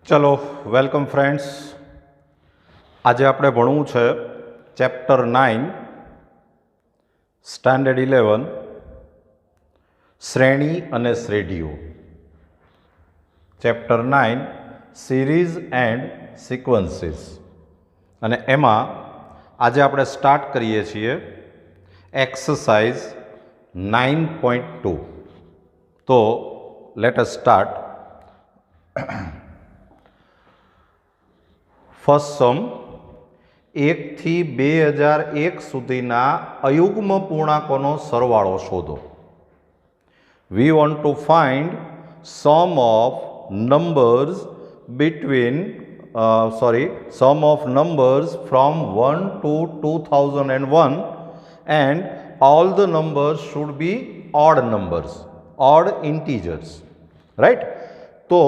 चलो welcome friends. आज આપણે ભણવું છે ચેપ્ટર 9 સ્ટાન્ડર્ડ 11 શ્રેણી અને શ્રેણીઓ। ચેપ્ટર 9 સિરીઝ એન્ડ સિક્વન્સીસ અને એમાં આજે આપણે સ્ટાર્ટ કરીએ છીએ એક્સરસાઇઝ 9.2। તો let us start. First sum 1 થી 2001 सुधीना अयुग्म पूर्णांकोनो सरवाळो शोधो। We want to find sum of numbers between sum of numbers from 1 to 2001 and all the numbers should be odd numbers, odd integers, right? तो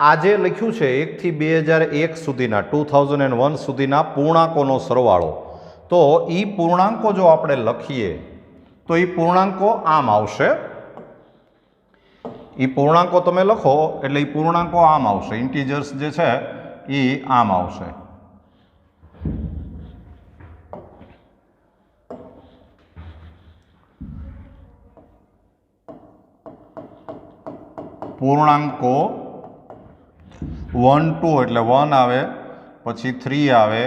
આજે લખ્યું છે 1 થી 2001 સુધીના 2001 સુધીના પૂર્ણાંકોનો સરવાળો। તો એ પૂર્ણાંકો જો આપણે લખીએ તો એ પૂર્ણાંકો આમ આવશે। એ પૂર્ણાંકો તમે લખો એટલે એ પૂર્ણાંકો આમ આવશે। ઇન્ટીજર્સ જે છે એ આમ આવશે। પૂર્ણાંકો 1 2 એટલે 1 આવે, પછી 3 આવે,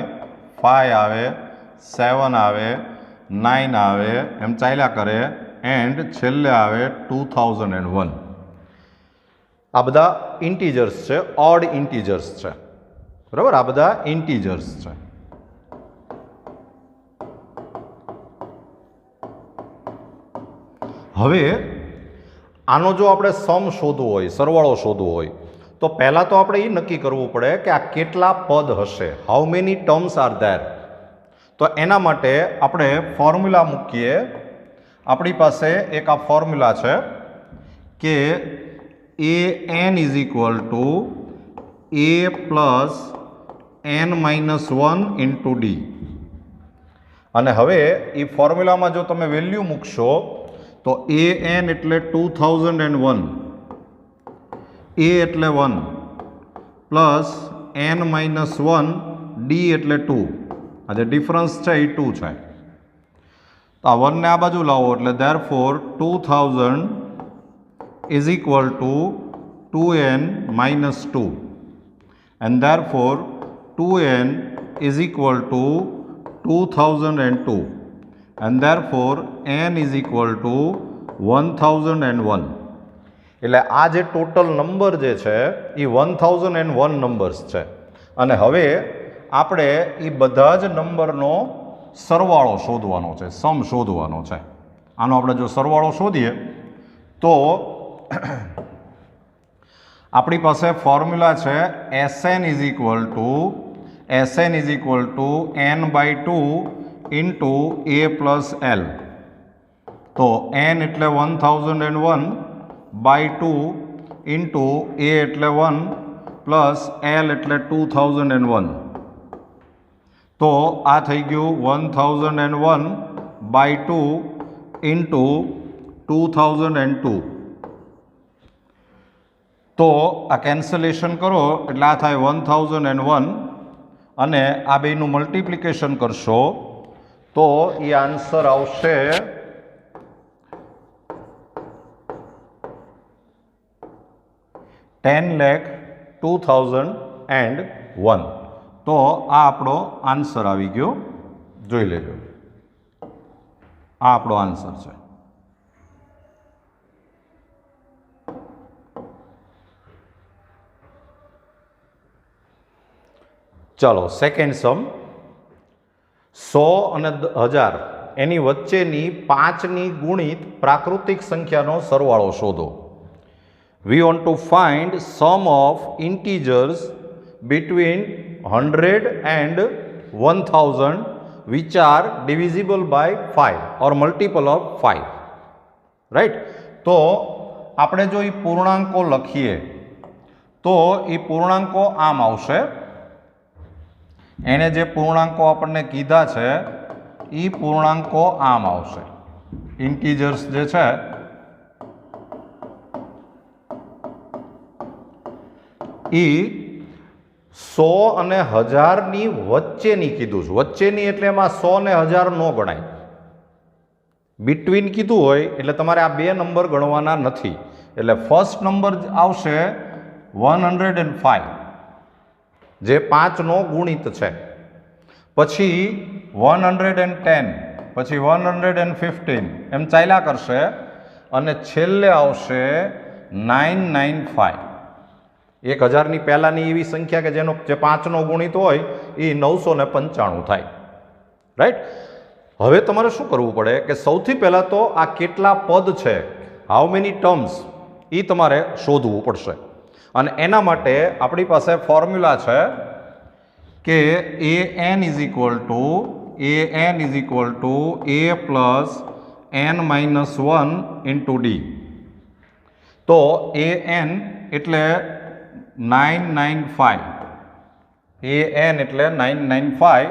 5 આવે, 7 આવે, 9 આવે, એમ ચાલ્યા કરે એન્ડ છેલ્લે આવે 2001। આ બધા ઇન્ટીજર્સ છે, ઓડ ઇન્ટીજર્સ છે, બરાબર? આ બધા ઇન્ટીજર્સ છે। હવે આનો જો આપણે સમ શોધવો હોય, સરવાળો શોધવો હોય તો પહેલાં તો આપણે એ નક્કી કરવું પડે કે આ કેટલા પદ હશે, how many terms are there. તો એના માટે આપણે ફોર્મ્યુલા મૂકીએ। આપણી પાસે એક આ ફોર્મ્યુલા છે કે a n is equal to a plus n minus 1 into d. અને હવે એ ફોર્મ્યુલામાં જો તમે વેલ્યુ મૂકશો તો એ એન એટલે 2001, એ એટલે 1 પ્લસ એન માઇનસ 1 ડી એટલે 2। આ જે ડિફરન્સ છે એ 2 છે। તો આ 1 ને આ બાજુ લાવો એટલે therefore 2000 is equal two 2n minus 2 and therefore 2n is equal two 2002 and therefore n is equal two 1001। એટલે આ જે ટોટલ નંબર જે છે એ 1001 નંબર્સ છે। અને હવે આપણે એ બધા જ નંબરનો સરવાળો શોધવાનો છે, સમ શોધવાનો છે। આનો આપણે જો સરવાળો શોધીએ તો આપણી પાસે ફોર્મ્યુલા છે Sn is equal two n/2 into a plus L. તો n એટલે 1001 બાય 2 ઇન્ટુ એ એટલે 1 પ્લસ એલ એટલે 2001। તો આ થઈ ગયું 1001 બાય 2 ઇન્ટુ 2002। તો આ કેન્સલેશન કરો એટલે આ થાય 1001 અને આ બેનું મલ્ટિપ્લિકેશન કરશો તો એ આન્સર આવશે 10,02,001। તો આ આપણો આન્સર આવી ગયો, જોઈ લેજો। આ આપણો આન્સર છે। ચાલો સેકન્ડ સમ। 100 અને 1000 એની વચ્ચેની 5ની ગુણિત પ્રાકૃતિક સંખ્યાનો સરવાળો શોધો। We want to find sum of integers between 100 and 1000 which are divisible by 5 or multiple of 5, right? તો આપણે જો એ પૂર્ણાંકો લખીએ તો એ પૂર્ણાંકો આમ આવશે। એને જે પૂર્ણાંકો આપણને કીધા છે એ પૂર્ણાંકો આમ આવશે। ઇન્ટીજર્સ જે છે એ 100 અને 1000ની વચ્ચેની કીધું છે. વચ્ચેની એટલે એમાં 100 ને 1000 ન ગણાય. બિટવીન કીધું હોય એટલે તમારે આ બે નંબર ગણવાના નથી. એટલે ફર્સ્ટ નંબર આવશે 105, જે 5નો ગુણિત છે. પછી 110, પછી 115, એમ ચાલ્યા કરશે. અને છેલ્લે આવશે 995. 1000ની પહેલાંની એવી સંખ્યા કે જેનો જે 5નો ગુણિત હોય એ 995 થાય. રાઈટ. હવે તમારે શું કરવું પડે કે સૌથી પહેલાં તો આ કેટલા પદ છે, હાઉ મેની ટર્મ્સ, એ તમારે શોધવું પડશે. અને એના માટે આપણી પાસે ફોર્મ્યુલા છે કે an is equal two a plus n-1 into D. તો an એટલે 995, an એટલે 995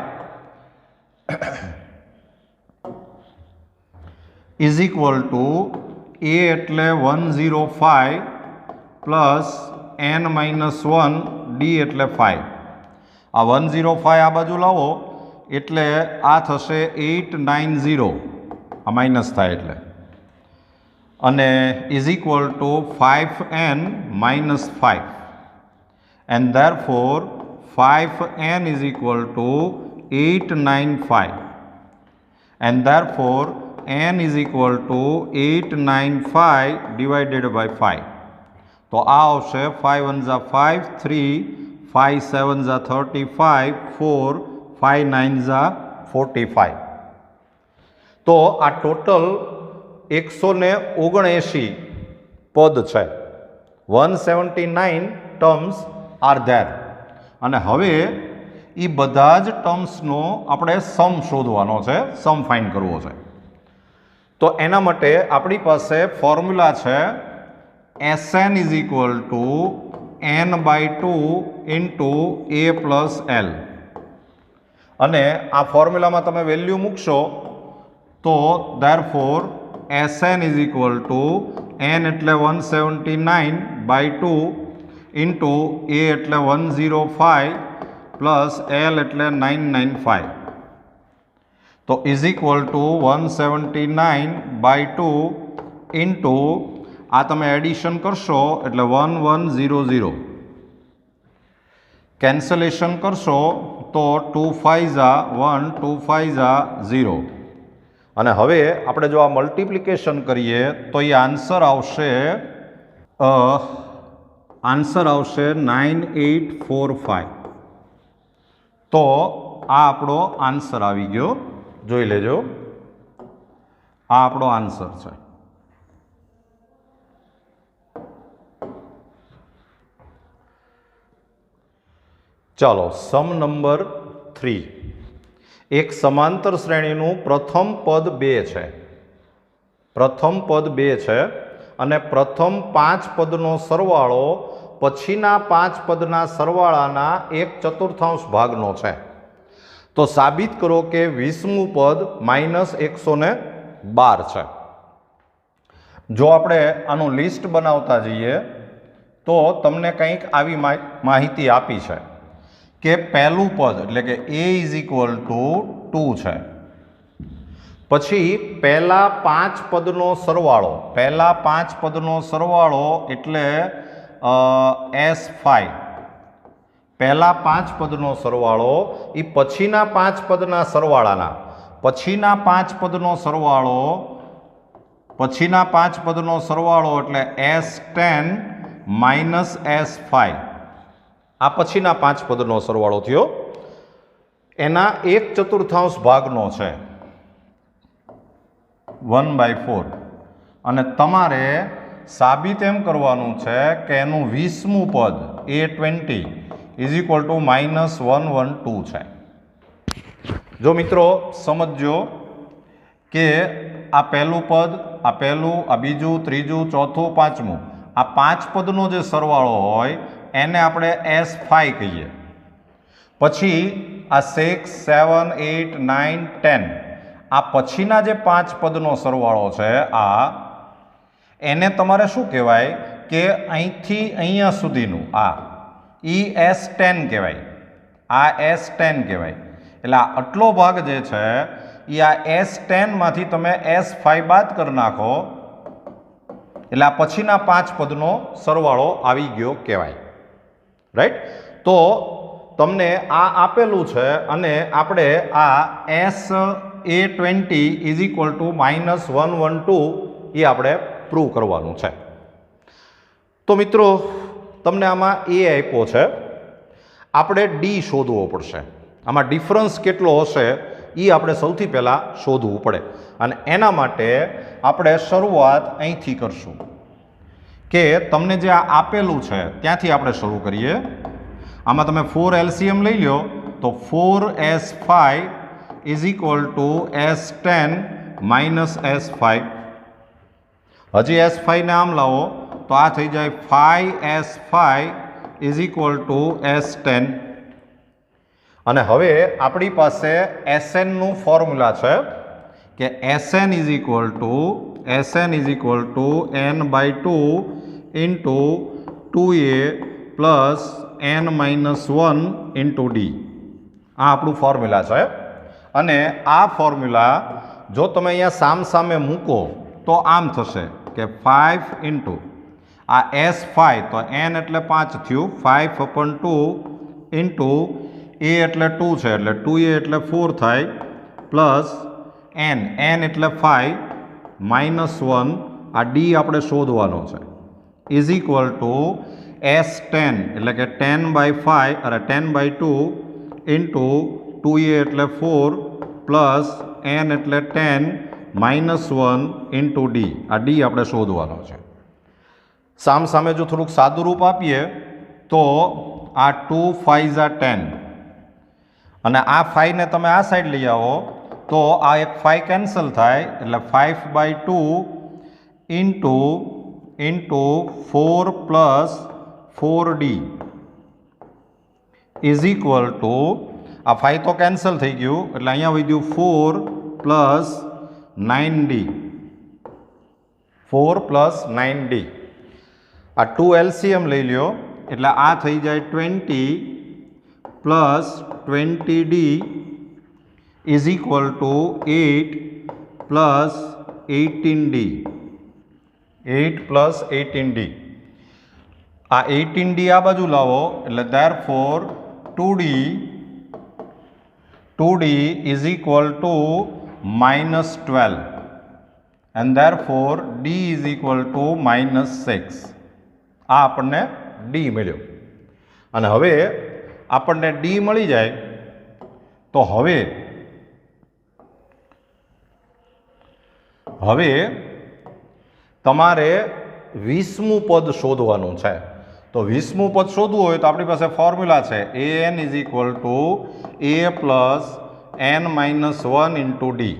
ઇઝ ઇક્વલ ટુ a એટલે 105 પ્લસ n-1 ડી એટલે 5. આ 105 આ બાજુ લાવો એટલે આ થશે 890, આ માઇનસ થાય એટલે, અને is equal two 5n minus 5, and therefore 5n is equal to 895, and therefore n is equal to 895 divided by 5. તો આ આવશે 5 1 જા 5, 3, 5 7 જા 35, 4, 5 9 જા 45. તો આ ટોટલ 179 પદ છે. 179 ટર્મ્સ આર ધેર. અને હવે એ બધા જ ટર્મ્સનો આપણે સમ શોધવાનો છે, સમ ફાઇન્ડ કરવો છે. તો એના માટે આપણી પાસે ફોર્મ્યુલા છે Sn is equal two n/2 into a plus l. અને આ ફોર્મ્યુલામાં તમે વેલ્યુ મૂકશો તો therefore Sn is equal two n એટલે 179/2 ઇન્ટુ a એટલે 105 પ્લસ l એટલે 995. તો ઇઝ ઇક્વલ ટુ 179/2 ઇન્ટુ આ તમે એડિશન કરશો એટલે 1100, કેન્સલેશન કરશો તો 2 5 જા 1, 2 5 જા 0. અને હવે આપણે જો આ મલ્ટિપ્લિકેશન કરીએ તો એ આન્સર આવશે 9845. તો આ આપણો આન્સર આવી ગયો, જોઈ લેજો. આ આપણો આન્સર છે. ચાલો, સમ નંબર 3. એક સમાંતર શ્રેણીનું પ્રથમ પદ 2 છે. પ્રથમ પદ 2 છે અને પ્રથમ 5 પદનો સરવાળો પછીના 5 પદના સરવાળાના 1/4 ભાગનો છે. તો સાબિત કરો કે 20મું પદ -112 છે. જો આપણે આનું લિસ્ટ બનાવતા જઈએ તો તમને કંઈક આવી માહિતી આપી છે કે પહેલું પદ એટલે કે a ઇઝ ઇક્વલ ટુ 2 છે. પછી પહેલા 5 પદનો સરવાળો, પહેલા 5 પદનો સરવાળો એટલે S5. પહેલા 5 પદનો સરવાળો એ પછીના 5 પદના સરવાળાના, પછીના 5 પદનો સરવાળો, પછીના 5 પદનો સરવાળો એટલે S10 માઇનસ S5. આ પછીના 5 પદનો સરવાળો થયો, એના 1/4 ભાગનો છે, 1/4. અને તમારે સાબિત એમ કરવાનું છે કે એનું 20મું પદ A20 ઇઝ ઇક્વલ ટુ -112 છે. જો મિત્રો સમજો કે આ પહેલું પદ, આ પહેલું, આ બીજું, ત્રીજું, ચોથું, પાંચમું, આ 5 પદનો જે સરવાળો હોય એને આપણે S5 કહીએ. પછી આ 6, 7, 8, 9, 10, આ પછીના જે 5 પદનો સરવાળો છે આ, એને તમારે શું કહેવાય કે અહીંથી અહીંયા સુધીનું, આ એ S10 કહેવાય, આ S10 કહેવાય. એટલે આ આટલો ભાગ જે છે એ આ S10 માંથી તમે S5 બાદ કરી નાખો એટલે આ પછીના 5 પદનો સરવાળો આવી ગયો કહેવાય. રાઈટ? તો તમને આ આપેલું છે અને આપણે આ SA20 ઇઝ ઇક્વલ ટુ -112 એ આપણે પ્રૂવ કરવાનું છે. તો મિત્રો તમને આમાં એ આપ્યો છે, આપણે ડી શોધવો પડશે. આમાં ડિફરન્સ કેટલો હશે એ આપણે સૌથી પહેલાં શોધવું પડે અને એના માટે આપણે શરૂઆત અહીંથી કરશું કે તમને જે આ આપેલું છે ત્યાંથી આપણે શરૂ કરીએ. આમાં તમે 4 LCM લઈ લો તો 4S5 is equal two S10 minus S5. હજી S5 ને આમ લાવો તો આ થઈ જાય 5S5 is equal two S10. અને હવે આપણી પાસે Sn નું ફોર્મ્યુલા છે કે Sn is equal two n/2 into 2a plus n-1 into D. આ આપણું ફોર્મ્યુલા છે અને આ ફોર્મ્યુલા જો તમે અહીંયા સામસામે મૂકો તો આમ થશે કે 5 ઇન્ટુ આ S5 તો n એટલે 5 થયું, 5/2 ઇન્ટુ a એટલે 2 છે એટલે 2a એટલે 4 થાય પ્લસ n એટલે 5 -1 આ ડી આપણે શોધવાનો છે ઇઝ ઇક્વલ ટુ S10 એટલે કે 10/2 ઇન્ટુ 2a એટલે 4 પ્લસ n એટલે 10 -1 ઇન્ટુ ડી. આ ડી આપણે શોધવાનો છે. સામે જો થોડુંક સાદું રૂપ આપીએ તો આ 2 5 10 અને આ 5 ને તમે આ સાઈડ લઈ આવો તો આ એક 5 કેન્સલ થાય એટલે 5/2 into 4 plus 4d is equal to આ 5 તો કેન્સલ થઈ ગયું એટલે અહીંયા વધ્યું 4 પ્લસ 9d. 4 plus 9d. આ 2 LCM લઈ લ્યો એટલે આ થઈ જાય 20 plus 20d is equal two 8 plus 18d. 8 plus 18d. આ 18d આ બાજુ લાવો એટલે therefore 2d is equal two -12 and therefore d is equal to -6. આ આપણને ડી મળ્યો અને હવે આપણને ડી મળી જાય તો હવે તમારે 20મું પદ શોધવાનું છે. તો 20મું પદ શોધવું હોય તો આપણી પાસે ફોર્મ્યુલા છે an is equal two a plus n-1 into D.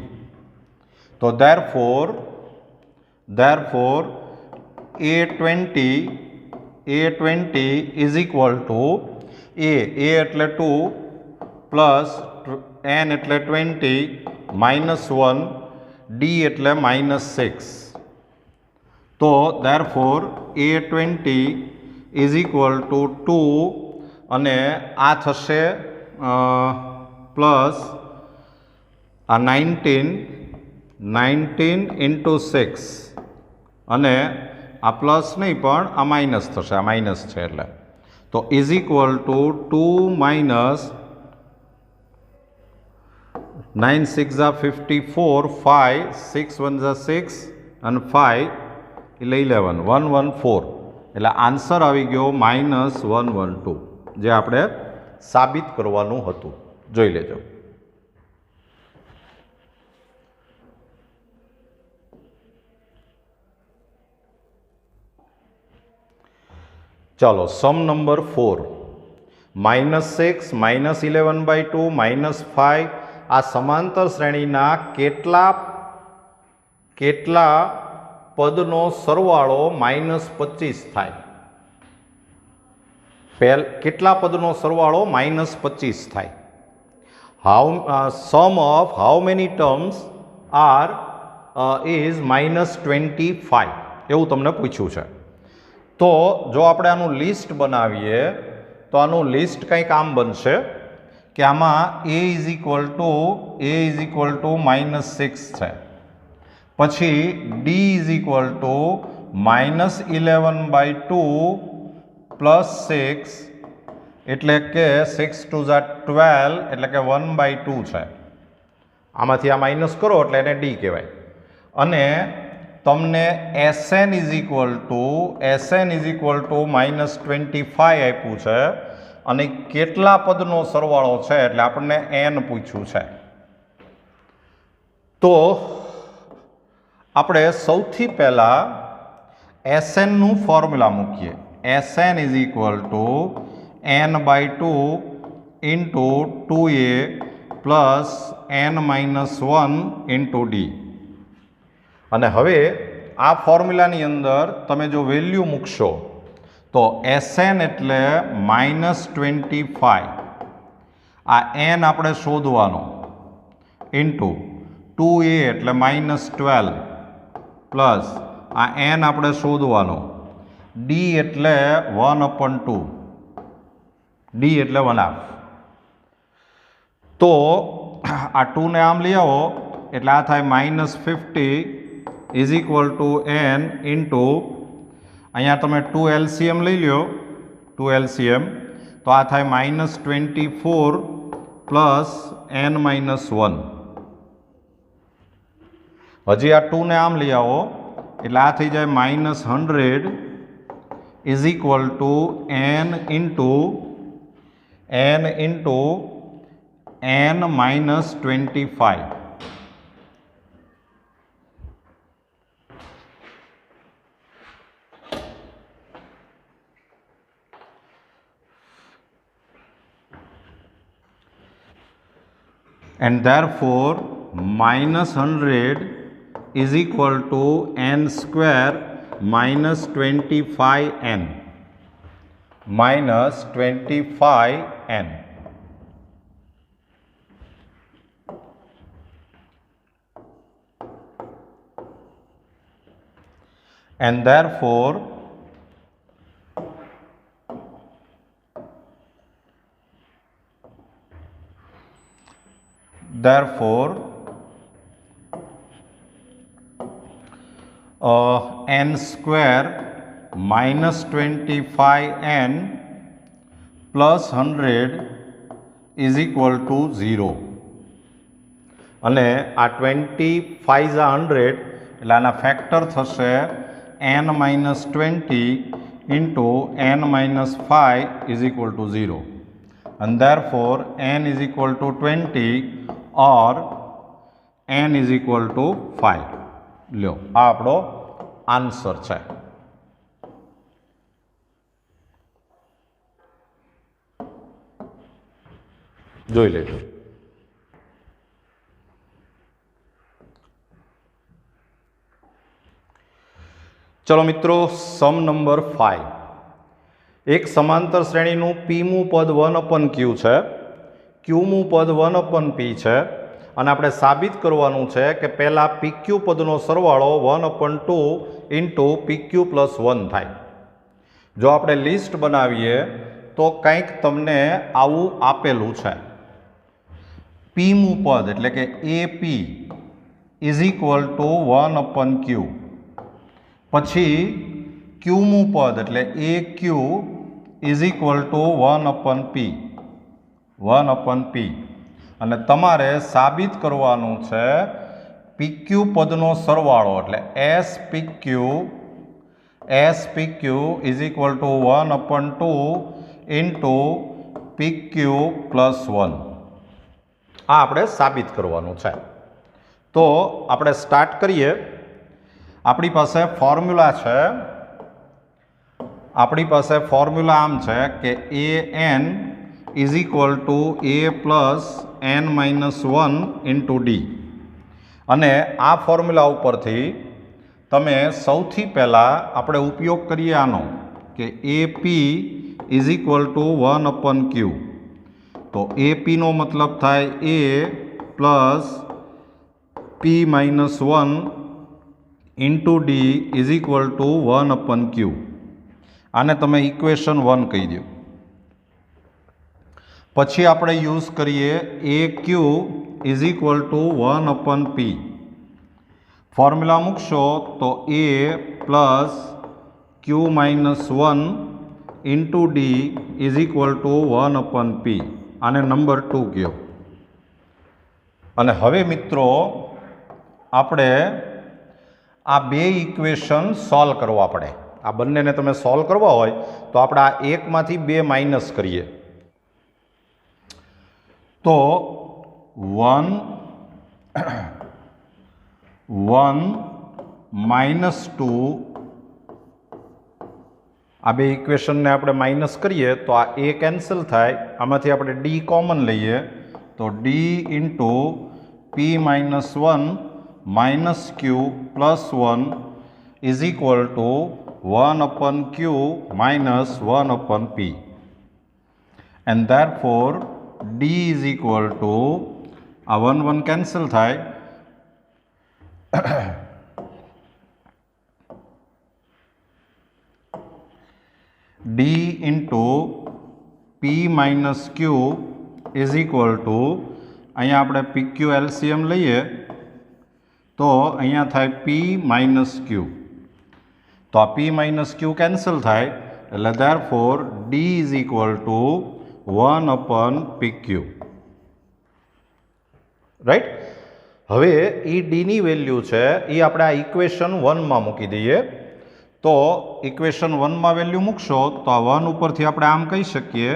તો therefore A20 is equal two a એટલે 2 પ્લસ n એટલે 20 -1 d એટલે -6. તો therefore A20 is equal two 2 અને આ થશે પ્લસ આ 19 ઇન્ટુ 6 અને આ પ્લસ નહીં પણ આ માઇનસ થશે, આ માઇનસ છે એટલે તો ઇઝ ઇક્વલ ટુ 2 માઇનસ 9 6 54 5 6 1 6 અને 5 એટલે 11 114 એટલે આન્સર આવી ગયો -112 જે આપણે સાબિત કરવાનું હતું. જોઈ લેજો. ચાલો સમ નંબર 4 -6 -11/2 -5 આ સમાંતર શ્રેણીના કેટલા પદનો સરવાળો -25 થાય? કેટલા પદનો સરવાળો -25 થાય? Sum of how many terms are is -25 એવું તમને પૂછ્યું છે. તો જો આપણે આનું લિસ્ટ બનાવીએ તો આનું લિસ્ટ કંઈક આમ બનશે કે આમાં a ઇઝ ઇક્વલ ટુ -6 છે, પછી d ઇઝ ઇક્વલ ટુ -11/2 +6 એટલે કે 6 × 12 એટલે કે 1/2 છે. આમાંથી આ માઇનસ કરો એટલે એને ડી કહેવાય. અને તમને Sn ઇઝ ઇક્વલ ટુ -25 આપ્યું છે અને કેટલા પદનો સરવાળો છે એટલે આપણને n પૂછ્યું છે. તો આપણે સૌથી પહેલાં Sn નું ફોર્મ્યુલા મૂકીએ. Sn is equal two n/2 into 2a plus n-1 into d. અને હવે આ ફોર્મ્યુલાની અંદર તમે જો વેલ્યુ મૂકશો તો Sn એટલે -25, આ n આપણે શોધવાનો, ઇન્ટુ 2a એટલે -12 પ્લસ આ n આપણે શોધવાનો, ડી એટલે 1/2, ડી એટલે 1/2. તો આ 2 ને આમ લઈ આવો એટલે આ થાય -50 is equal two n into, અહીંયા તમે 2 LCM લઈ લ્યો, 2 LCM તો આ થાય -24 પ્લસ n-1. હજી આ 2 ને આમ લઈ આવો એટલે આ થઈ જાય -100 is equal two n into n-25. And therefore -100 is equal to n square minus 25n. -25n. And therefore n square minus 25n plus 100 is equal to 0. અને આ 25 જા 100 એટલે આના ફેક્ટર થશે n-20 into n-5 is equal to 0. And therefore n is equal to 20 or n is equal to 5. લ્યો આ આપણો answer છે. જોઈ લેજો. ચલો મિત્રો, સમ નંબર 5. એક સમાંતર શ્રેણીનું પીમું પદ 1/q છે, ક્યુમું પદ 1/p છે અને આપણે સાબિત કરવાનું છે કે પહેલાં PQ પદનો સરવાળો 1/2 ઇન્ટુ PQ + 1 થાય. જો આપણે લિસ્ટ બનાવીએ તો કંઈક તમને આવું આપેલું છે. પીમું પદ એટલે કે AP is equal two 1/q. પછી ક્યુમું પદ એટલે AQ is equal to 1/p. અને તમારે સાબિત કરવાનું છે PQ પદનો સરવાળો એટલે SPQ is equal two 1/2 into PQ + 1. આ આપણે સાબિત કરવાનું છે. તો આપણે સ્ટાર્ટ કરીએ. આપણી પાસે ફોર્મ્યુલા છે. આપણી પાસે ફોર્મ્યુલા આમ છે કે AN is equal two A plus n-1 into d. અને આ ફોર્મ્યુલા ઉપરથી તમે સૌથી પહેલાં આપણે ઉપયોગ કરીએ આનો કે AP is equal two 1/q. તો APનો મતલબ થાય A plus p-1 into d is equal two 1/q. આને તમે ઇક્વેશન 1 કહી દો. પછી આપણે યુઝ કરીએ a q is equal to 1/p. Formula મૂકશો તો a plus Q minus 1 into d is equal to 1/p. આને નંબર 2 કહો. અને હવે મિત્રો આપણે આ બે ઇક્વેશન સોલ્વ કરવા પડે. આ બંનેને તમે સોલ્વ કરવા હોય તો આપણે આ એકમાંથી બે માઇનસ કરીએ. તો 1 માઇનસ 2 આ બે ઇક્વેશનને આપણે માઇનસ કરીએ તો આ એ કેન્સલ થાય. આમાંથી આપણે ડી કોમન લઈએ તો D into P minus 1 minus Q plus 1 is equal two 1/q minus 1/p. And therefore d is equal to આ 1 cancel થાય d into p minus q is equal to અહીંયા આપણે pq LCM લઈએ તો અહીંયા થાય p minus q. તો આ p માઇનસ ક્યુ કેન્સલ થાય એટલે therefore d is equal to 1/pq. Right. હવે એ ડીની વેલ્યુ છે એ આપણે આ ઇક્વેશન 1માં મૂકી દઈએ. તો ઇક્વેશન 1માં વેલ્યુ મૂકશો તો આ 1 ઉપરથી આપણે આમ કહી શકીએ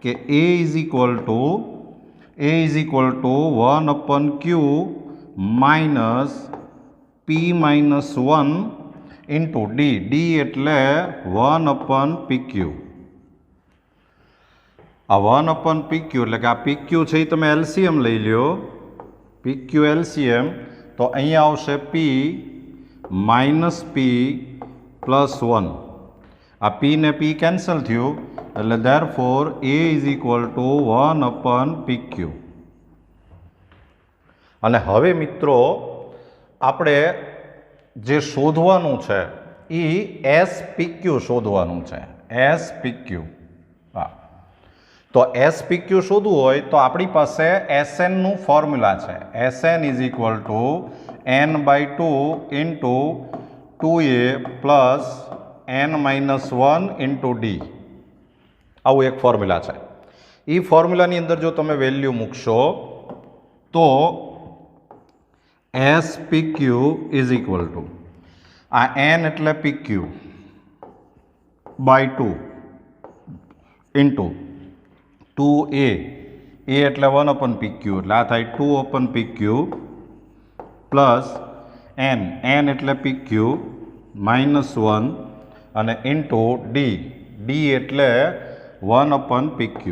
કે a is equal two 1/q minus p minus 1 into D. D એટલે 1/pq. આ 1/pq એટલે કે આ pq છે એ તમે એલસીએમ લઈ લ્યો. pq એલસીએમ તો અહીંયા આવશે p માઇનસ p પ્લસ 1. આ p ને p કેન્સલ થયું એટલે therefore a is equal two 1/pq. અને હવે મિત્રો આપણે જે શોધવાનું છે એ SPQ શોધવાનું છે. SPQ. હા, તો SPQ શોધવું હોય તો આપણી પાસે SN નું ફોર્મ્યુલા છે. SN is equal two n/2 into 2a plus n-1 into D. આવું એક ફોર્મ્યુલા છે. એ ફોર્મ્યુલાની અંદર જો તમે વેલ્યુ મૂકશો તો SPQ ઇઝ ઇક્વલ ટુ આ n એટલે PQ by 2 into 2a. a એટલે 1/pq એટલે આ થાય 2/pq પ્લસ n એટલે pq માઇનસ 1 અને ઇન્ટુ ડી. ડી એટલે 1/pq.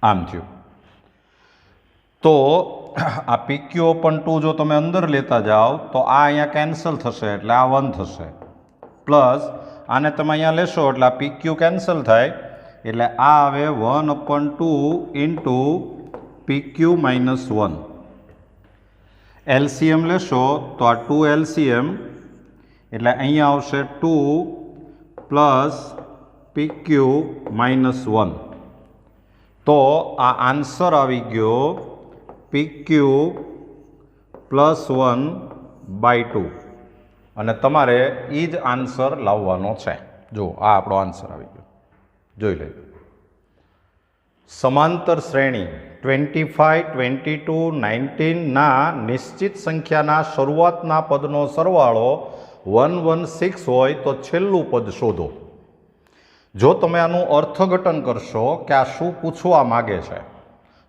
આમ થયું. તો આ PQ/2 જો તમે અંદર લેતા જાઓ તો આ અહીંયા કેન્સલ થશે એટલે આ 1 થશે. પ્લસ આને તમે અહીંયા લેશો એટલે આ PQ કેન્સલ થાય એટલે આ આવે 1/2 ઇન્ટુ PQ માઇનસ 1. એલસીએમ લેશો તો આ 2 LCM એટલે અહીંયા આવશે 2 પ્લસ PQ માઇનસ 1. તો આ આન્સર આવી ગયો PQ પ્લસ 1/2. અને તમારે એ જ આન્સર લાવવાનો છે. જો આ આપણો આન્સર આવી ગયો. જોઈ લેજો. સમાંતર શ્રેણી 25, 22, 19 ના નિશ્ચિત સંખ્યાના શરૂઆતના પદનો સરવાળો 116 હોય તો છેલ્લું પદ શોધો. જો તમે આનું અર્થઘટન કરશો કે આ શું પૂછવા માગે છે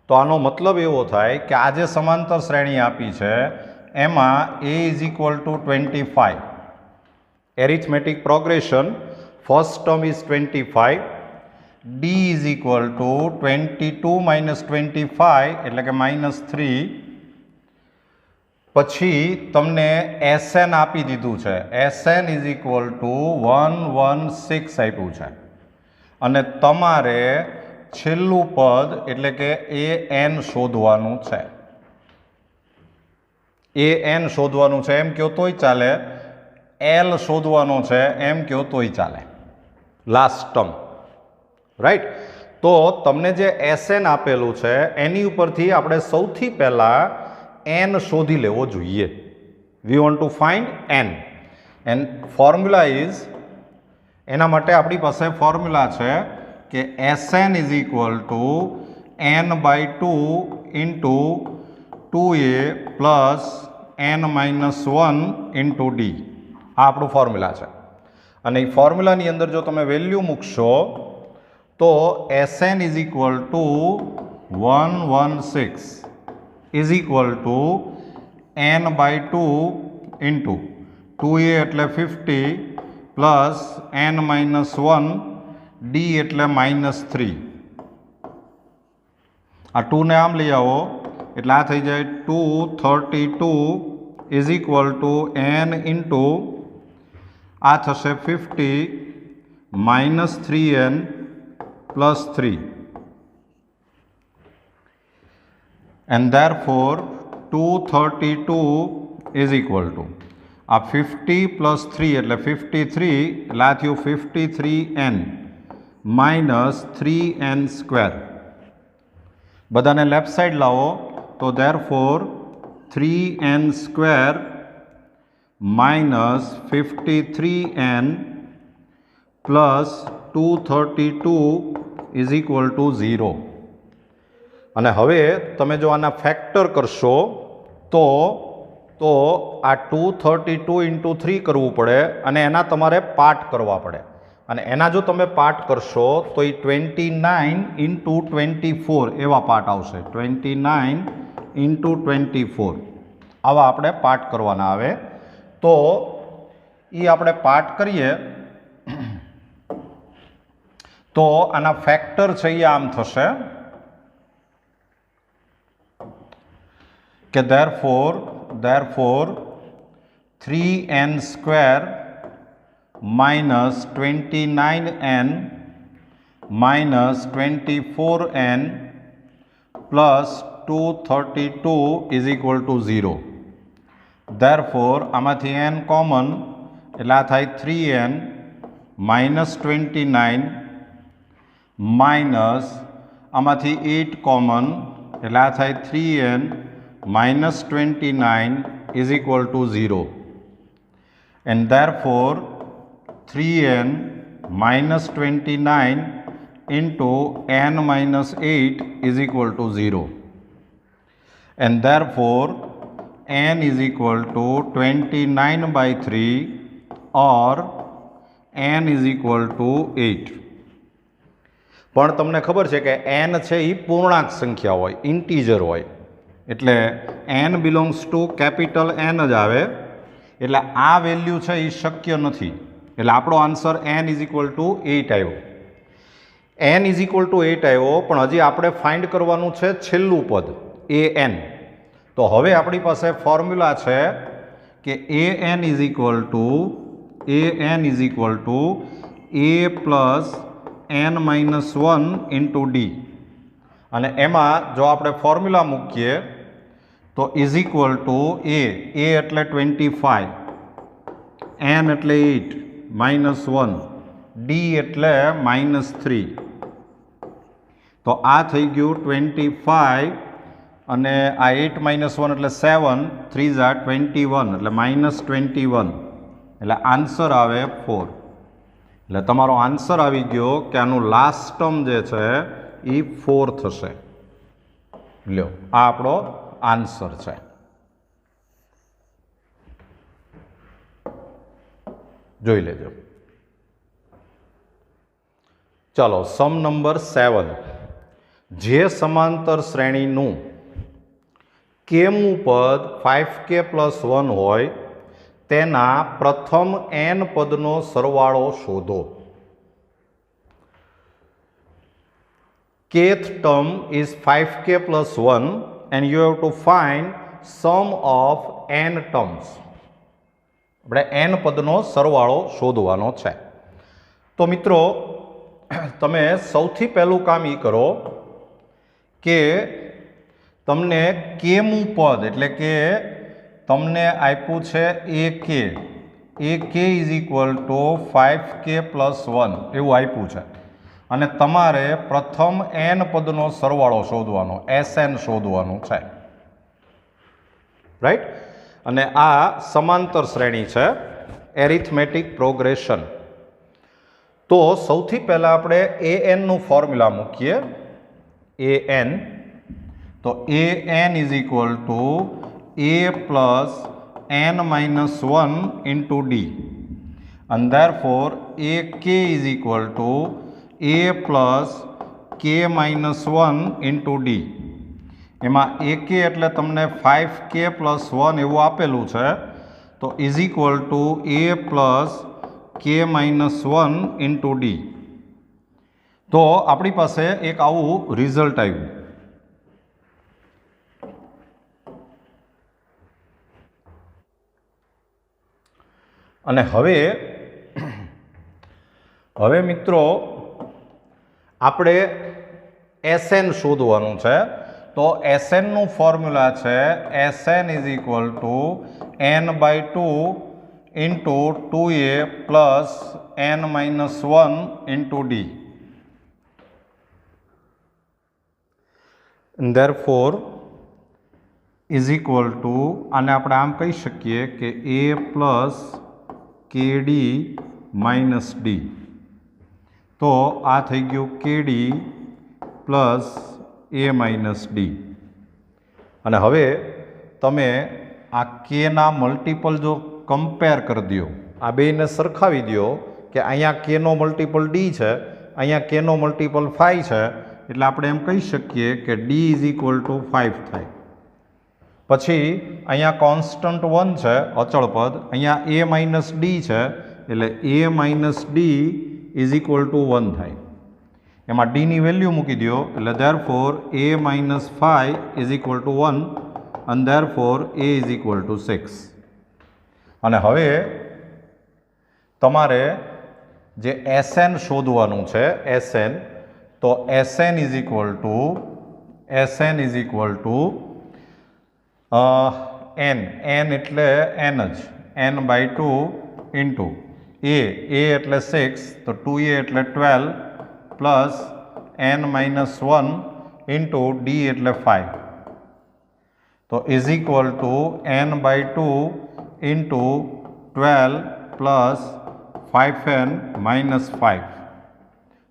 તો આનો મતલબ એવો થાય કે આ જે સમાંતર શ્રેણી આપી છે એમાં a is equal two 25. Arithmetic progression first term is 25. d is equal two 22 minus 25 એટલે કે -3. પછી તમને SN આપી દીધું છે. SN ઇઝ ઇક્વલ ટુ 116 આપ્યું છે. અને તમારે છેલ્લું પદ એટલે કે AN શોધવાનું છે. AN શોધવાનું છે એમ કહો તોય ચાલે, L શોધવાનો છે એમ કહો તોય ચાલે. Last term right. તો તમને જે એસએન આપેલું છે એની ઉપરથી આપણે સૌથી પહેલાં એન શોધી લેવો જોઈએ। We want to find N and formula is, એના માટે આપણી પાસે ફોર્મ્યુલા છે કે SN is equal two n/2 into 2a plus n-1 into D. આ આપણું ફોર્મ્યુલા છે અને એ ફોર્મ્યુલાની અંદર જો તમે વેલ્યુ મૂકશો તો SN is equal two 116 is equal two n/2 into 2a એટલે 50 પ્લસ n-1 ડી એટલે -3। આ 2 ને આમ લઈ આવો એટલે આ થઈ જાય 232 is equal two n into આ થશે 50 -3n plus 3 and therefore 232 is equal to આ 50 પ્લસ 3 એટલે 53 એટલે આ થયું 53n માઇનસ 3n સ્ક્વેર। બધાને લેફ્ટ સાઈડ લાવો તો therefore 3n square minus 53n plus 232 is equal two 0। અને હવે તમે જો આના ફેક્ટર કરશો તો આ 232 ઇન્ટુ 3 કરવું પડે અને એના તમારે પાર્ટ કરવા પડે અને એના જો તમે પાર્ટ કરશો તો એ 29 ઇન્ટુ 24 એવા પાર્ટ આવશે। 29 ઇન્ટુ 24 આવા આપણે પાર્ટ કરવાના આવે। તો એ આપણે પાર્ટ કરીએ તો આના ફેક્ટર છે એ આમ થશે કે therefore 3n square minus 29n minus 24n plus 232 is equal to 0. Therefore, આમાંથી n કોમન એટલે આ થાય 3n minus 29 minus આમાંથી 8 કોમન એટલે આ થાય 3n minus 29 is equal to 0. And therefore, 3n minus 29 into n minus 8 is equal to 0. And therefore, n is equal to 29/3 or n is equal to 8. પણ તમને ખબર છે કે n છે એ પૂર્ણાંક સંખ્યા હોય, ઇન્ટીજર હોય, એટલે n belongs to capital n જ આવે, એટલે આ વેલ્યુ છે એ શક્ય નથી, એટલે આપણો answer n is equal two 8 આવ્યો। n ઇઝ ઇક્વલ ટુ 8 આવ્યો, પણ હજી આપણે ફાઇન્ડ કરવાનું છે છેલ્લું પદ an। તો હવે આપણી પાસે ફોર્મ્યુલા છે કે an is equal two a plus n-1 into d, અને એમાં જો આપણે ફોર્મ્યુલા મૂકીએ તો ઇઝ ઇક્વલ ટુ a એટલે 25, n એટલે 8 -1, ડી એટલે -3, તો આ થઈ ગયું 25 અને આ 8 -1 એટલે 7, 3 ઝા 21 એટલે -21, એટલે આન્સર આવે 4। એટલે તમારો આન્સર આવી ગયો કે આનું લાસ્ટ ટર્મ જે છે એ 4 થશે। લ્યો, આ આપણો આન્સર છે। જોઈ લેજો। ચાલો, સમ નંબર 7, જે સમાંતર શ્રેણીનું કેમું પદ 5k + 1 હોય તેના પ્રથમ n પદનો સરવાળો શોધો। Kth term is 5k + 1 and you have to find sum of n terms. આપણે n પદનો સરવાળો શોધવાનો છે। તો મિત્રો, તમે સૌથી પહેલું કામ એ કરો કે તમને કેમું પદ, એટલે કે તમને આપ્યું છે ak is equal two 5k + 1 એવું આપ્યું છે, અને તમારે પ્રથમ n પદનો સરવાળો શોધવાનો, Sn શોધવાનું છે, રાઈટ. અને આ સમાંતર શ્રેણી છે, એરિથમેટિક પ્રોગ્રેશન. તો સૌથી પહેલાં આપણે an નું ફોર્મ્યુલા મૂકીએ. an, તો an is equal two a plus n minus 1 into D, and therefore ak is equal to a plus k minus 1 into d. એમાં ak એટલે તમને 5k plus 1 એવું આપેલું છે, તો is equal to a plus k minus 1 into d. તો આપણી પાસે એક આવું રિઝલ્ટ આવ્યું. અને હવે મિત્રો આપણે Sn શોધવાનું છે. તો Sn નું ફોર્મ્યુલા છે Sn is equal two n/2 into 2a plus n minus 1 into D. therefore is equal two, આને આપણે આમ કહી શકીએ કે a plus kd minus D. તો આ થઈ ગયું kd plus a minus D. અને હવે તમે આ કેના મલ્ટિપલ જો કમ્પેર કરી દો, આ બેને સરખાવી દો કે અહીંયા કેનો મલ્ટિપલ ડી છે, અહીંયા કેનો મલ્ટિપલ 5 છે, એટલે આપણે એમ કહી શકીએ કે ડી ઇઝ ઇક્વલ ટુ 5 થાય. પછી અહીંયા કોન્સ્ટન્ટ 1 છે, અચળ પદ, અહીંયા a માઇનસ ડી છે, એટલે a minus D is equal two 1 થાય. એમાં ડીની વેલ્યુ મૂકી દો, એટલે therefore a minus 5 is equal two 1 અને therefore a is equal two 6. અને હવે તમારે જે Sn શોધવાનું છે, Sn, તો Sn is equal two n એટલે n જ, n/2 ઇન્ટુ a એટલે 6, તો 2a એટલે 12 plus n minus 1 into D એટલે 5. તો is equal two n/2 into 12 plus 5n minus 5.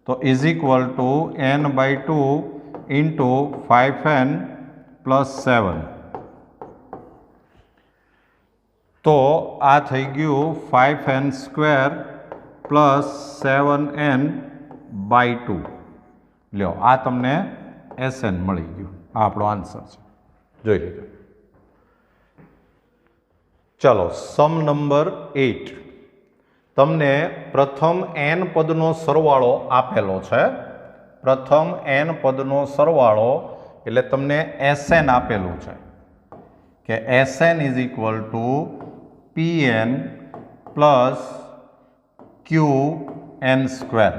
તો is equal two n/2 into 5n plus 7. તો આ થઈ ગયું 5n સ્ક્વેર પ્લસ 7n/2. લ્યો, આ તમને Sn મળી ગયું. આ આપણો આન્સર છે, જોઈ લીધો. ચાલો, સમ નંબર 8. તમને પ્રથમ n પદનો સરવાળો આપેલો છે. પ્રથમ n પદનો સરવાળો એટલે તમને Sn આપેલું છે કે Sn is equal two Pn plus Qn square.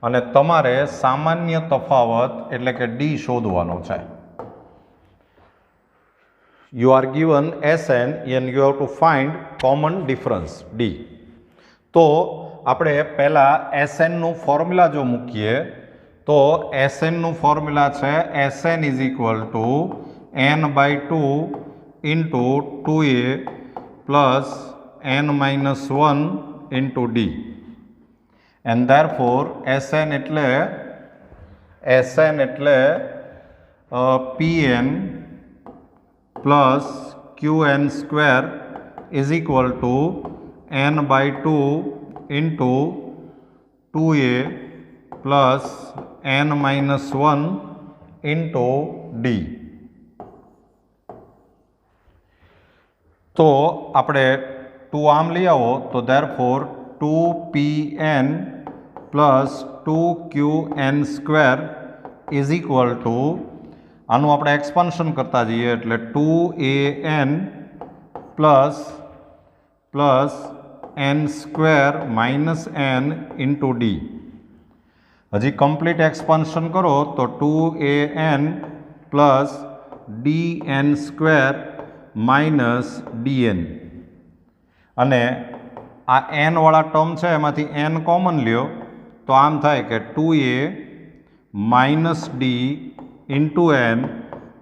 અને તમારે સામાન્ય તફાવત એટલે કે ડી શોધવાનો છે. You are given Sn and you have to find common difference D. તો આપણે પહેલાં Sn નું ફોર્મ્યુલા જો મૂકીએ, તો Sn નું ફોર્મ્યુલા છે Sn is equal two n/2 into 2a plus n minus 1 into D. And therefore Sn એટલે Pn plus Qn square is equal two n/2 into 2a plus n minus 1 into D. તો આપણે 2 આમ લઈ આવો, તો therefore 2Pn plus 2Qn square is equal two, આનું આપણે expansion કરતા જઈએ એટલે 2an plus n square minus n into D. હજી કમ્પ્લીટ એક્સપાન્શન કરો તો 2an plus dn square minus dn. અને આ n વાળા ટર્મ છે એમાંથી n કોમન લ્યો, તો આમ થાય કે 2a minus D into N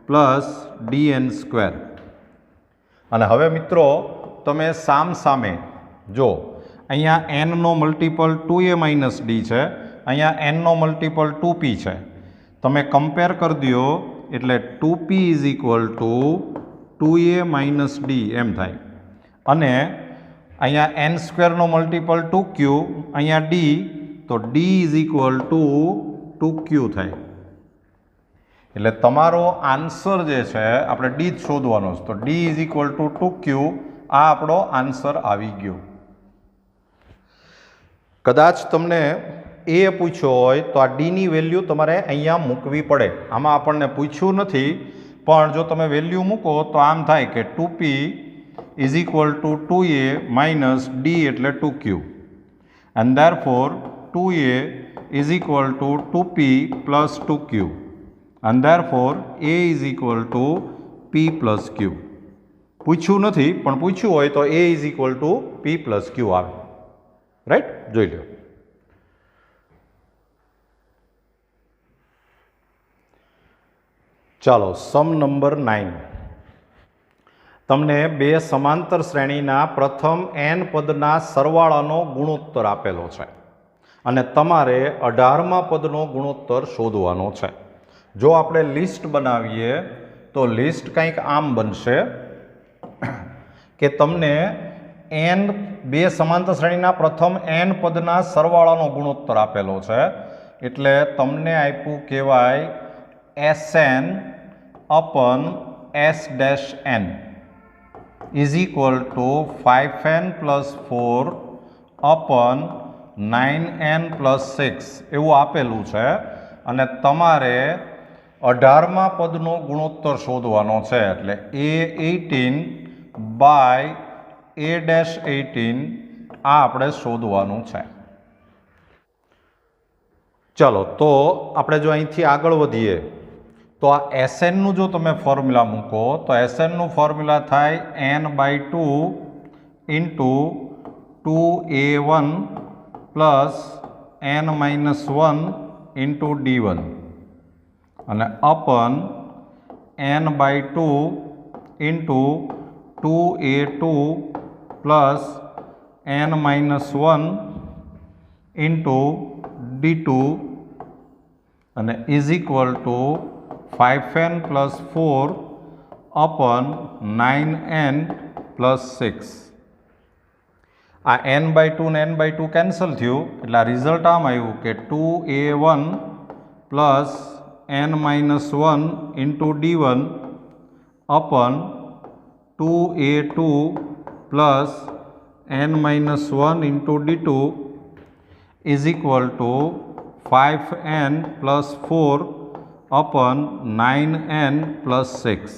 plus dn square. અને હવે મિત્રો તમે સામે જો અહીંયા એનનો મલ્ટિપલ 2a માઇનસ ડી છે, અહીંયા એનનો મલ્ટિપલ 2p છે. તમે કમ્પેર કરી દો એટલે 2p is equal to 2a minus D એમ થાય. અને અહીંયા એન સ્ક્વેરનો મલ્ટિપલ 2q, અહીંયા ડી, તો D is equal two 2q થાય. એટલે તમારો આન્સર જે છે આપણે ડી જ શોધવાનો છે, તો D is equal two 2q. આ આપણો આન્સર આવી ગયો. કદાચ તમને એ પૂછ્યો હોય તો આ ડીની વેલ્યુ તમારે અહીંયા મૂકવી પડે. આમાં આપણને પૂછ્યું નથી, પણ જો તમે વેલ્યુ મૂકો તો આમ થાય કે 2p is equal to 2a minus D એટલે 2q. And therefore 2a is equal two 2p plus 2q. And therefore a is equal to p plus q. પૂછ્યું નથી, પણ પૂછ્યું હોય તો a is equal to p plus q આવે. Right, જોઈ લો. ચાલો, સમ નંબર 9. તમને બે સમાંતર શ્રેણીના પ્રથમ n પદના સરવાળાનો ગુણોત્તર આપેલો છે અને તમારે 18મા પદનો ગુણોત્તર શોધવાનો છે. જો આપણે લિસ્ટ બનાવીએ તો લિસ્ટ કંઈક આમ બનશે કે તમને બે સમાંતર શ્રેણીના પ્રથમ n પદના સરવાળાનો ગુણોત્તર આપેલો છે, એટલે તમને આપ્યું કહેવાય Sn upon S dash n is equal to 5n plus 4 upon 9n plus 6 એવું આપેલું છે. અને તમારે 18મા પદનો ગુણોત્તર શોધવાનો છે, એટલે A18 by A-18 આ આપણે શોધવાનું છે. ચાલો, તો આપણે જો અહીંથી આગળ વધીએ તો આ Sn નું જો તમે ફોર્મ્યુલા મૂકો તો Sn નું ફોર્મ્યુલા થાય n/2 into 2a1 plus n-1 into d1 અને અપન n/2 into 2a2 plus n-1 into d2 અને is equal two 5n plus 4 અપન 9n plus 6. આ n/2 ને n/2 કેન્સલ થયું, એટલે આ રિઝલ્ટ આમ આવ્યું કે 2a1 plus n-1 into d1 અપન 2a2 plus n-1 into d2 is equal two 5n plus 4 અપન 9n plus 6.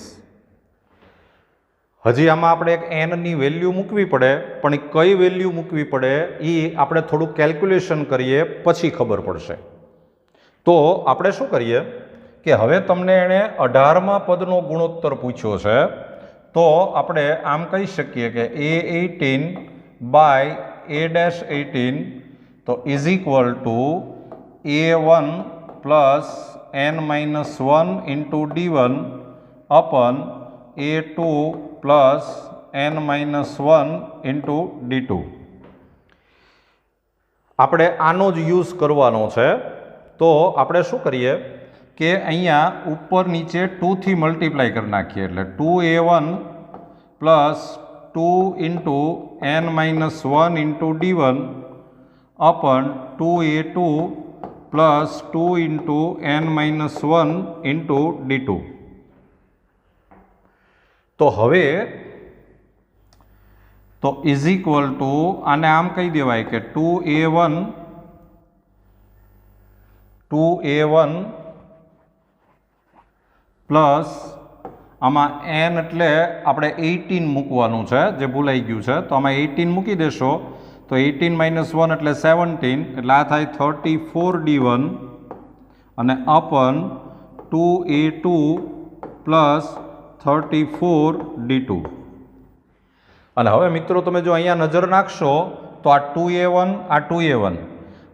હજી આમાં આપણે એક એનની વેલ્યુ મૂકવી પડે, પણ એ કઈ વેલ્યુ મૂકવી પડે એ આપણે થોડુંક કેલ્ક્યુલેશન કરીએ પછી ખબર પડશે. તો આપણે શું કરીએ કે હવે તમને એણે 18મા પદનો ગુણોત્તર પૂછ્યો છે, તો આપણે આમ કહી શકીએ કે A18 બાય A-18 તો is equal two A1 plus n-1 into d1 અપન A2 plus n-1 into d2. આપણે આનો જ યુઝ કરવાનો છે. તો આપણે શું કરીએ કે અહીંયા ઉપર નીચે 2 થી મલ્ટીપ્લાય કરી નાખીએ, એટલે 2a1 plus 2 into n-1 into d1 અપન 2a2 plus 2 into n-1 into d2. તો હવે તો ઇઝ ઇક્વલ ટુ આને આમ કહી દેવાય કે 2a1 પ્લસ આમાં n એટલે આપણે 18 મૂકવાનું છે, જે ભૂલાઈ ગયું છે, તો આમાં 18 મૂકી દેશો તો 18 - 1 એટલે 17, એટલે આ થાય 34d1 અને અપન 2a2 પ્લસ 34d2. અને હવે મિત્રો તમે જો અહીંયા નજર નાખશો તો આ 2a1 આ 2a1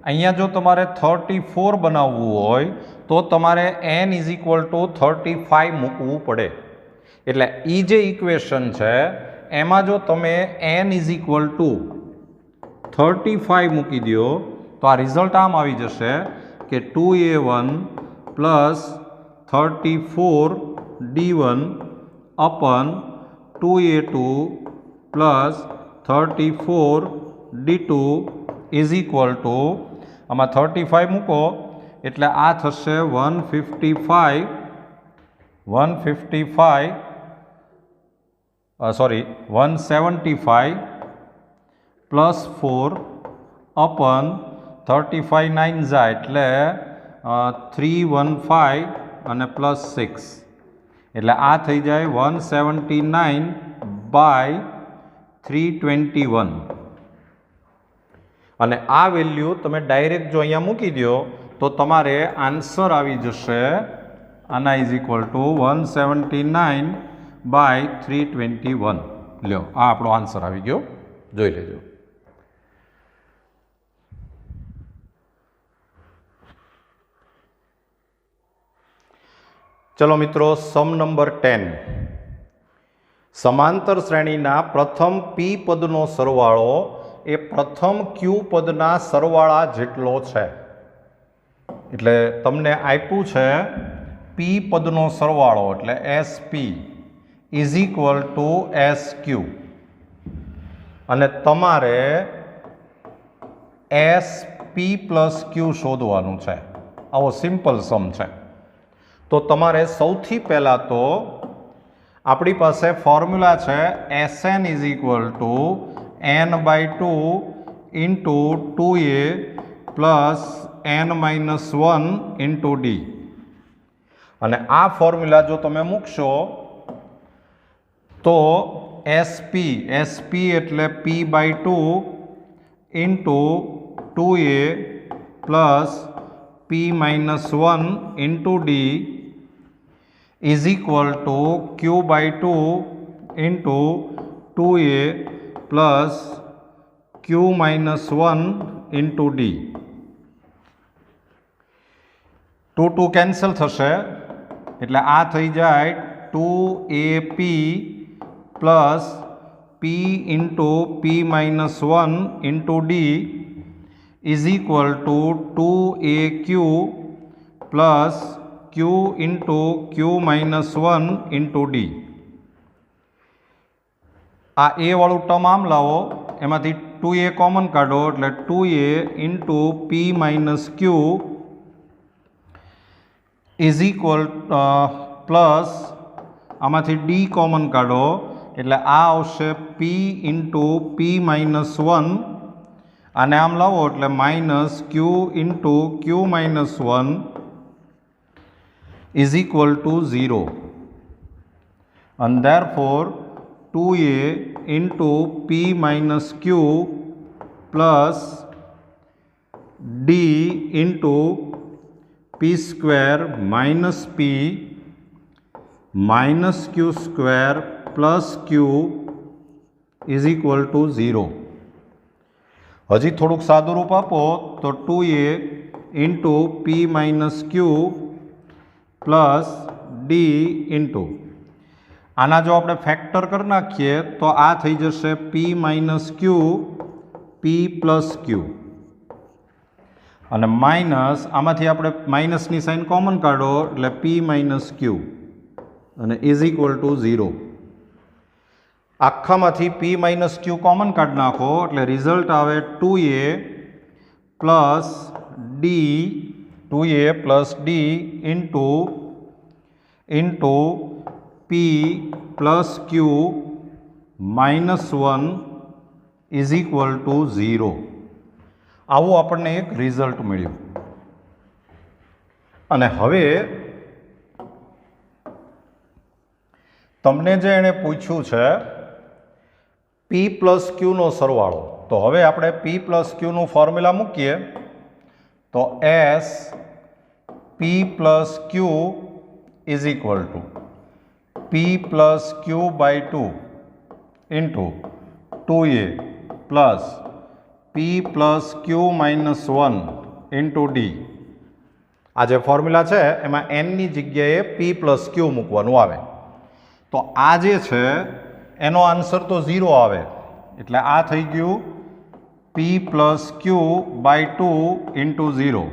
અહીંયા જો તમારે 34 બનાવવું હોય તો તમારે n ઇઝ ઇક્વલ ટુ 35 મૂકવું પડે. એટલે એ જે ઇક્વેશન છે એમાં જો તમે n ઇઝ ઇક્વલ ટુ 35 મૂકી દો તો આ રિઝલ્ટ આમ આવી જશે કે 2a1 plus 34d1 અપન 2a2 plus 34d2 is equal two આમાં 35 મૂકો એટલે આ થશે 155 175 પ્લસ 4 અપન 35 9 જા એટલે 315 અને પ્લસ 6 એટલે આ થઈ જાય 179 બાય 321 અને આ વેલ્યુ તમે ડાયરેક્ટ જો અહીંયા મૂકી દો તો તમારે આન્સર આવી જશે આના ઇઝ ઇક્વલ ટુ 179 બાય 321. લ્યો આ આપણો આન્સર આવી ગયો, જોઈ લેજો. ચલો મિત્રો, સમ નંબર 10. સમાંતર શ્રેણીના પ્રથમ પી પદનો સરવાળો એ પ્રથમ ક્યુ પદના સરવાળા જેટલો છે. એટલે તમને આપ્યું છે પી પદનો સરવાળો એટલે SP is equal two SQ અને તમારે SP પ્લસ Q શોધવાનું છે. આવો સિમ્પલ સમ છે. તો તમારે સૌથી પહેલાં તો આપણી પાસે ફોર્મ્યુલા છે SN is equal two n/2 into 2a plus n-1 into d. અને આ ફોર્મ્યુલા જો તમે મૂકશો તો SP એટલે p/2 into 2a plus p-1 into d is equal two q/2 into 2a plus q-1 into d. 2 2 cancel થશે એટલે આ થઈ જાય 2ap plus p into p-1 into d is equal two 2aq plus q into q-1 into d. આ a વાળું term આમ લાવો, એમાંથી 2a કોમન કાઢો એટલે 2a into p-q is equal plus આમાંથી d કોમન કાઢો એટલે આ આવશે p ઇન્ટુ p-1 અને આમ લાવો એટલે minus q into q-1 is equal two 0 and therefore 2a into p-q plus d into p square minus p minus q square plus q is equal to 0. હજી થોડુંક સાદું રૂપ આપો તો 2a into p-q plus D into આના જો આપણે factor કરી નાખીએ તો આ થઈ જશે p-q p પ્લસ q અને માઇનસ આમાંથી આપણે માઇનસની સાઇન કોમન કાઢો એટલે p-q અને is equal two 0. આખામાંથી p-q common કાઢી નાખો એટલે રિઝલ્ટ આવે 2a plus D into p plus q minus 1 is equal two 0. આવું આપણને એક રિઝલ્ટ મળ્યું. અને હવે તમને જે એણે પૂછ્યું છે p પ્લસ ક્યુનો સરવાળો, તો હવે આપણે p પ્લસ ક્યુનું ફોર્મ્યુલા મૂકીએ તો S p plus Q is equal to p plus Q by 2 into 2a plus P plus Q minus 1 into D. આ જે ફોર્મ્યુલા છે એમાં એનની જગ્યાએ પી પ્લસ ક્યુ મૂકવાનું આવે. તો આ જે છે એનો આન્સર તો 0 આવે, એટલે આ થઈ ગયું p plus Q by 2 into 0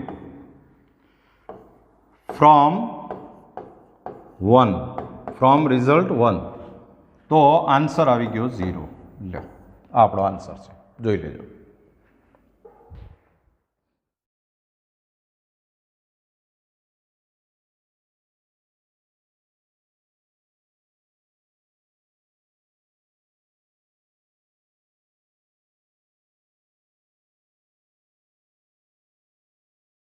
from 1, from result 1. તો આન્સર આવી ગયો 0. લે, આ આપણો આન્સર છે, જોઈ લેજો.